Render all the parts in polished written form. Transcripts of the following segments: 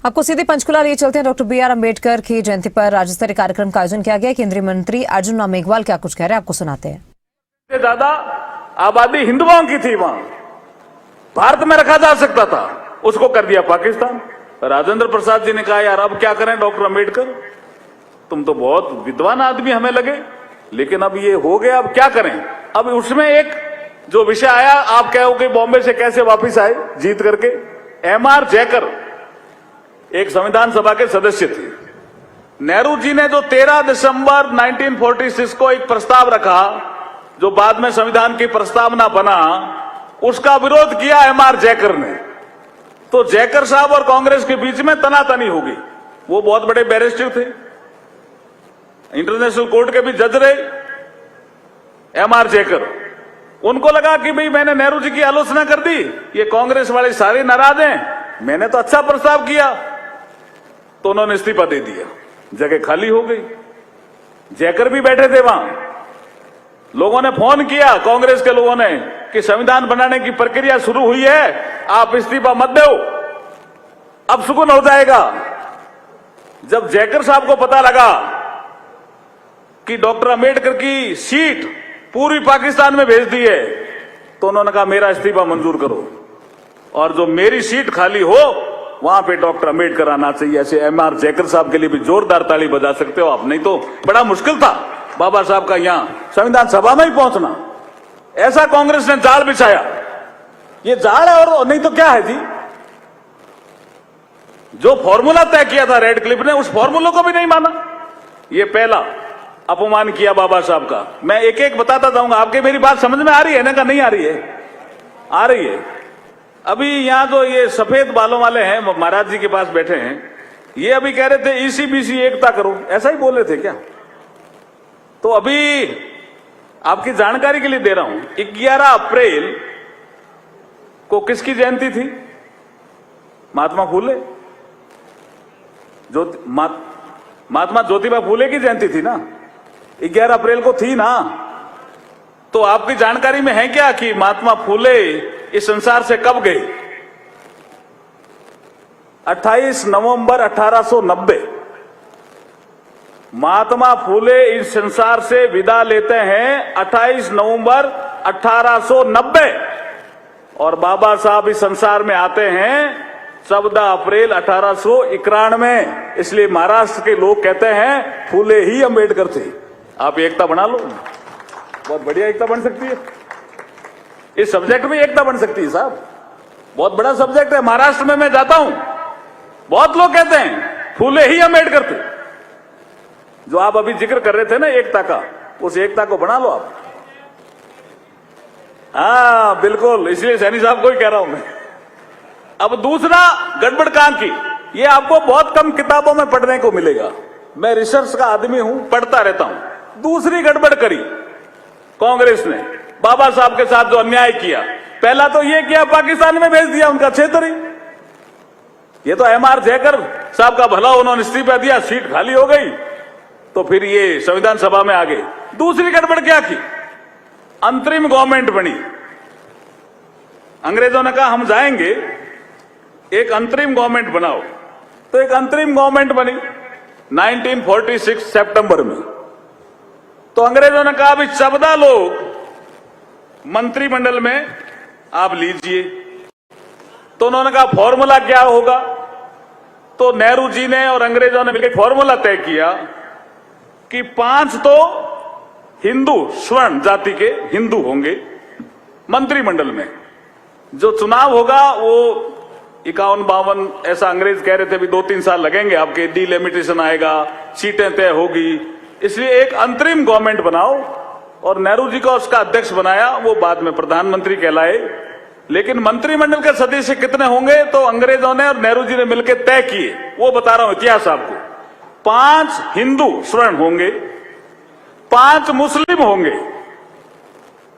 आपको सीधे पंचकुला लिए चलते हैं। Doctor B.R. अम्बेडकर की जयंती पर राज्य स्तरीय कार्यक्रम का आयोजन किया गया। केंद्रीय मंत्री अर्जुन राम मेघवाल क्या कुछ कह रहे हैं, आपको सुनाते हैं। ज्यादा आबादी हिंदुओं की थी, वहां भारत में रखा जा सकता था, उसको कर दिया पाकिस्तान। राजेंद्र प्रसाद जी ने कहा यार अब क्या करें डॉक्टर अम्बेडकर, तुम तो बहुत विद्वान आदमी हमें लगे, लेकिन अब ये हो गया, अब क्या करें। अब उसमें एक जो विषय आया, आप कहोगे बॉम्बे से कैसे वापिस आए जीत करके, M.R. जयकर एक संविधान सभा के सदस्य थे। नेहरू जी ने जो 13 दिसंबर 1946 को एक प्रस्ताव रखा, जो बाद में संविधान की प्रस्तावना बना, उसका विरोध किया M.R. जयकर ने। तो जयकर साहब और कांग्रेस के बीच में तनातनी हो गई। वो बहुत बड़े बैरिस्टर थे, इंटरनेशनल कोर्ट के भी जज रहे M.R. जयकर। उनको लगा कि भाई मैंने नेहरू जी की आलोचना कर दी, ये कांग्रेस वाले सारे नाराज हैं, मैंने तो अच्छा प्रस्ताव किया, तो उन्होंने इस्तीफा दे दिया, जगह खाली हो गई। जयकर भी बैठे थे वहां। लोगों ने फोन किया, कांग्रेस के लोगों ने, कि संविधान बनाने की प्रक्रिया शुरू हुई है, आप इस्तीफा मत दो, अब सुकून हो जाएगा। जब जयकर साहब को पता लगा कि डॉक्टर अम्बेडकर की सीट पूरी पाकिस्तान में भेज दी है, तो उन्होंने कहा मेरा इस्तीफा मंजूर करो, और जो मेरी सीट खाली हो वहां पे डॉक्टर अम्बेडकर आना चाहिए। ऐसे M.R. जयकर साहब के लिए भी जोरदार ताली बजा सकते हो आप, नहीं तो बड़ा मुश्किल था बाबा साहब का यहां संविधान सभा में ही पहुंचना। ऐसा कांग्रेस ने जाल बिछाया। ये जाल है और नहीं तो क्या है जी। जो फॉर्मूला तय किया था रेड क्लिफ ने, उस फॉर्मूले को भी नहीं माना। ये पहला अपमान किया बाबा साहब का। मैं एक एक बताता जाऊंगा, आपके मेरी बात समझ में आ रही है ना, का नहीं आ रही है? आ रही है। अभी यहां जो ये सफेद बालों वाले हैं, महाराज जी के पास बैठे हैं, ये अभी कह रहे थे EC-BC एकता करो, ऐसा ही बोल रहे थे क्या? तो अभी आपकी जानकारी के लिए दे रहा हूं, 11 अप्रैल को किसकी जयंती थी? महात्मा फूले, महात्मा ज्योतिबा फूले की जयंती थी ना, 11 अप्रैल को थी ना। तो आपकी जानकारी में है क्या कि महात्मा फूले इस संसार से कब गए? 28 नवंबर 1890 महात्मा फूले इस संसार से विदा लेते हैं, 28 नवंबर 1890, और बाबा साहब इस संसार में आते हैं 14 अप्रैल 1891। इसलिए महाराष्ट्र के लोग कहते हैं फूले ही अम्बेडकर थे। आप एकता बना लो, बहुत बढ़िया एकता बन सकती है। इस सब्जेक्ट में एकता बन सकती है साहब, बहुत बड़ा सब्जेक्ट है। महाराष्ट्र में मैं जाता हूं, बहुत लोग कहते हैं फूले ही अम्बेडकर थे। जो आप अभी जिक्र कर रहे थे ना एकता का, उस एकता को बना लो आप। हाँ बिल्कुल, इसलिए सैनी साहब को ही कह रहा हूं मैं। अब दूसरा गड़बड़ कहां की, ये आपको बहुत कम किताबों में पढ़ने को मिलेगा। मैं रिसर्च का आदमी हूं, पढ़ता रहता हूं। दूसरी गड़बड़ करी कांग्रेस ने बाबा साहब के साथ जो अन्याय किया, पहला तो ये किया पाकिस्तान में भेज दिया उनका क्षेत्र ही। ये तो M.R. जयकर साहब का भला, उन्होंने इस्तीफा दिया, सीट खाली हो गई, तो फिर ये संविधान सभा में आ गए। दूसरी गड़बड़ क्या की, अंतरिम गवर्नमेंट बनी। अंग्रेजों ने कहा हम जाएंगे, एक अंतरिम गवर्नमेंट बनाओ, तो एक अंतरिम गवर्नमेंट बनी 1946 सितंबर में। तो अंग्रेजों ने कहा अभी 14 लोग मंत्रिमंडल में आप लीजिए। तो उन्होंने कहा फॉर्मूला क्या होगा? तो नेहरू जी ने और अंग्रेजों ने मिलकर फॉर्मूला तय किया कि 5 तो हिंदू स्वर्ण जाति के हिंदू होंगे मंत्रिमंडल में। जो चुनाव होगा वो 51-52, ऐसा अंग्रेज कह रहे थे, अभी 2-3 साल लगेंगे, आपके डिलिमिटेशन आएगा, सीटें तय होगी। इसलिए एक अंतरिम गवर्नमेंट बनाओ, और नेहरू जी को उसका अध्यक्ष बनाया, वो बाद में प्रधानमंत्री कहलाए। लेकिन मंत्रिमंडल के सदस्य कितने होंगे, तो अंग्रेजों ने और नेहरू जी ने मिलकर तय किए, वो बता रहा हूं इतिहास आपको। 5 हिंदू स्वर्ण होंगे, 5 मुस्लिम होंगे,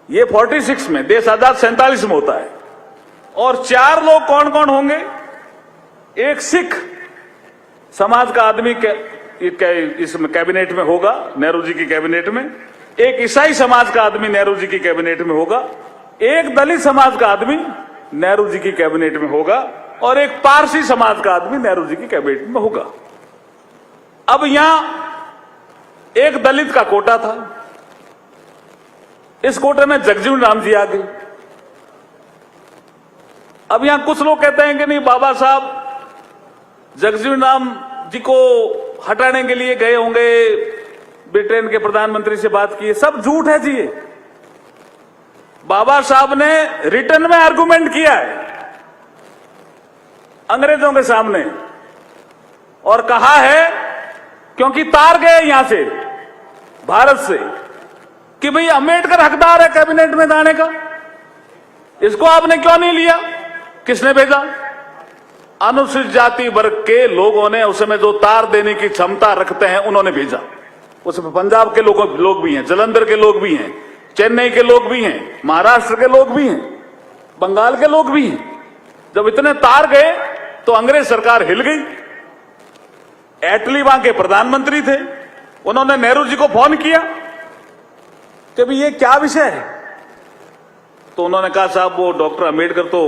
ये 46 में, देश आजाद 47 में होता है। और 4 लोग कौन कौन होंगे? एक सिख समाज का आदमी इस कैबिनेट में होगा, नेहरू जी की कैबिनेट में। एक ईसाई समाज का आदमी नेहरू जी की कैबिनेट में होगा। एक दलित समाज का आदमी नेहरू जी की कैबिनेट में होगा। और एक पारसी समाज का आदमी नेहरू जी की कैबिनेट में होगा। अब यहां एक दलित का कोटा था, इस कोटे में जगजीवन राम जी आ गए। अब यहां कुछ लोग कहते हैं कि नहीं, बाबा साहब जगजीवन राम जी को हटाने के लिए गए होंगे, ब्रिटेन के प्रधानमंत्री से बात की। सब झूठ है जी। बाबा साहब ने रिटर्न में आर्गुमेंट किया है अंग्रेजों के सामने और कहा है, क्योंकि तार गए यहां से भारत से, कि भाई अंबेडकर हकदार है कैबिनेट में जाने का, इसको आपने क्यों नहीं लिया? किसने भेजा? अनुसूचित जाति वर्ग के लोगों ने, उसमें जो तार देने की क्षमता रखते हैं उन्होंने भेजा। उसमें पंजाब के लोग भी हैं, जलंधर के लोग भी हैं, चेन्नई के लोग भी हैं, महाराष्ट्र के लोग भी हैं, बंगाल के लोग भी हैं। जब इतने तार गए तो अंग्रेज सरकार हिल गई। एटली वहां के प्रधानमंत्री थे, उन्होंने नेहरू जी को फोन किया कि भाई ये क्या विषय है। तो उन्होंने कहा, साहब वो डॉक्टर अंबेडकर तो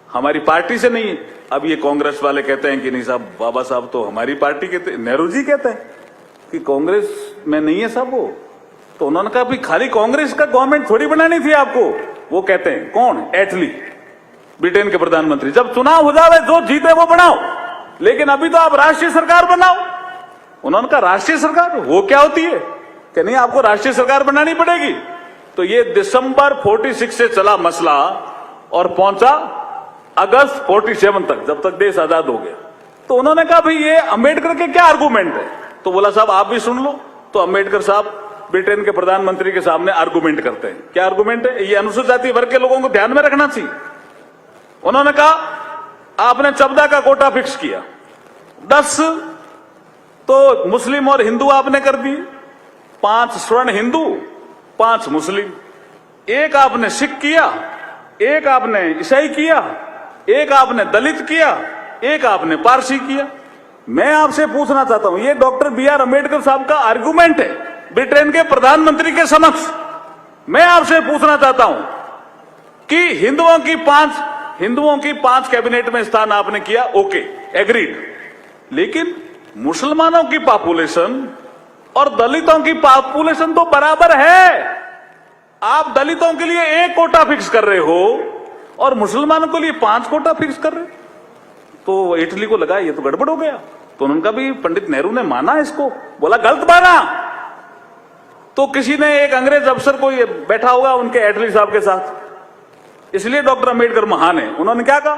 हमारी पार्टी से नहीं है। अब ये कांग्रेस वाले कहते हैं कि नहीं साहब, बाबा साहब तो हमारी पार्टी के थे। नेहरू जी कहते हैं कि कांग्रेस में नहीं है साहब वो। तो उन्होंने कहा, भाई खाली कांग्रेस का गवर्नमेंट थोड़ी बनानी थी आपको। वो कहते हैं, कौन? एटली, ब्रिटेन के प्रधानमंत्री। जब चुनाव हो जाए, जो जीते वो बनाओ, लेकिन अभी तो आप राष्ट्रीय सरकार बनाओ। उन्होंने कहा, राष्ट्रीय सरकार वो क्या होती है? कि नहीं, आपको राष्ट्रीय सरकार बनानी पड़ेगी। तो ये दिसंबर 46 से चला मसला और पहुंचा अगस्त 47 तक, जब तक देश आजाद हो गया। तो उन्होंने कहा, भाई ये अंबेडकर के क्या आर्गुमेंट है? तो बोला, साहब आप भी सुन लो। तो अंबेडकर साहब ब्रिटेन के प्रधानमंत्री के सामने आर्गुमेंट करते हैं। क्या आर्गुमेंट है? ये अनुसूचित जाति वर्ग के लोगों को ध्यान में रखना चाहिए। उन्होंने कहा, आपने 14 का कोटा फिक्स किया, 10 तो मुस्लिम और हिंदू आपने कर दिए, 5 स्वर्ण हिंदू, 5 मुस्लिम, एक आपने सिख किया, एक आपने ईसाई किया, एक आपने दलित किया, एक आपने पारसी किया। मैं आपसे पूछना चाहता हूं, ये डॉक्टर बी.आर. अंबेडकर साहब का आर्गुमेंट है ब्रिटेन के प्रधानमंत्री के समक्ष। मैं आपसे पूछना चाहता हूं कि हिंदुओं की 5 कैबिनेट में स्थान आपने किया, ओके, एग्रीड, लेकिन मुसलमानों की पॉपुलेशन और दलितों की पॉपुलेशन तो बराबर है। आप दलितों के लिए 1 कोटा फिक्स कर रहे हो और मुसलमानों के लिए 5 कोटा फिक्स कर रहे हो। तो इटली को लगा ये तो गड़बड़ हो गया। तो उनका भी पंडित नेहरू ने माना इसको, बोला गलत माना। तो किसी ने, एक अंग्रेज अफसर को ये बैठा होगा उनके एटली साहब के साथ, इसलिए डॉक्टर अंबेडकर महान है। उन्होंने क्या कहा,